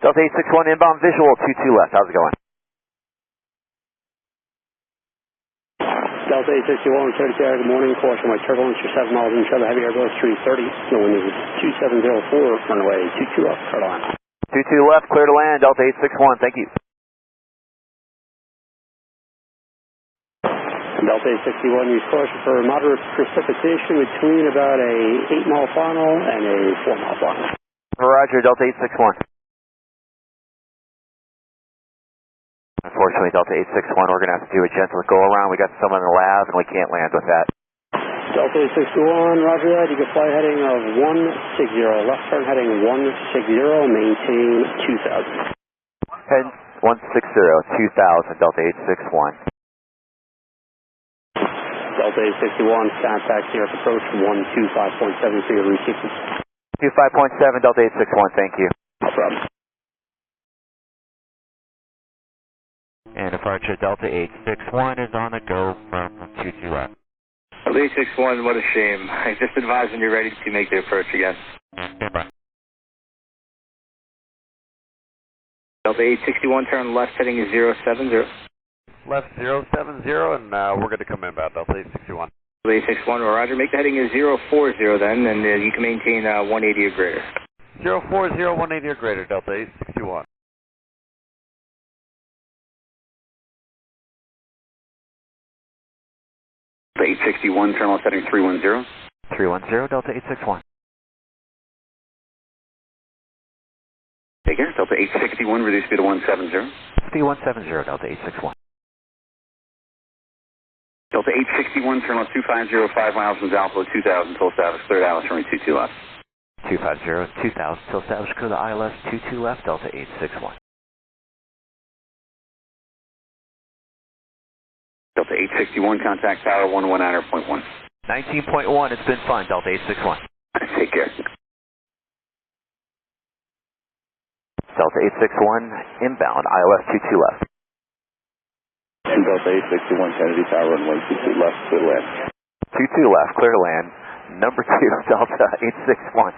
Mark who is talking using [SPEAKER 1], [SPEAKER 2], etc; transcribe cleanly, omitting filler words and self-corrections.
[SPEAKER 1] Delta 861 inbound visual, 22 left. How's it going?
[SPEAKER 2] Delta 861, 30 good morning. Caution, white turbulence, you're 7 miles in each other. Heavy airbus 330. Snow wind is 2704, runway 22 up, Carolina.
[SPEAKER 1] 22 left, clear to land, Delta 861, thank you.
[SPEAKER 2] Delta 861, use caution for moderate precipitation between about a 8-mile final and a 4-mile final.
[SPEAKER 1] Roger, Delta 861. Unfortunately, Delta 861, we're going to have to do a gentle go around. We got someone in the lab and we can't land with that.
[SPEAKER 2] Delta 861, roger that. You can fly heading of 160. Left turn heading 160, maintain 2000.
[SPEAKER 1] Head 160, 2000, Delta 861.
[SPEAKER 2] Delta 861, contact here at approach 125.7 for your resequence.
[SPEAKER 1] 25.7, Delta 861, thank you.
[SPEAKER 2] No problem.
[SPEAKER 1] And departure Delta 861 is on the go from 22 left.
[SPEAKER 3] Delta 861, what a shame. I just advised when you're ready to make the approach again.
[SPEAKER 1] Goodbye.
[SPEAKER 3] Delta 861, turn left heading is 070.
[SPEAKER 4] Left 070, and we're going to come inbound, Delta 861.
[SPEAKER 3] Delta 861, roger. Make the heading is 040 then, and you can maintain 180 or greater.
[SPEAKER 4] 040, 180 or greater, Delta 861.
[SPEAKER 5] Delta 861, turn left heading 310.
[SPEAKER 1] 310, Delta 861.
[SPEAKER 5] Take care, Delta 861, reduce speed to 170.
[SPEAKER 1] Speed 170, Delta 861.
[SPEAKER 5] Delta 861, turn left 250, 5 miles from Alpha 2000, till establish cleared ILS runway 22 left.
[SPEAKER 1] 250, 2000, till establish clear the ILS 22 left, Delta 861.
[SPEAKER 5] Delta 861, contact tower 119.1.
[SPEAKER 1] 19.1, it's been fun, Delta 861.
[SPEAKER 5] Take care.
[SPEAKER 1] Delta 861, inbound, ILS 22 left.
[SPEAKER 5] Delta 861, Kennedy Tower, runway 22 left, clear to land.
[SPEAKER 1] 22 left, clear to land. Number 2, Delta 861.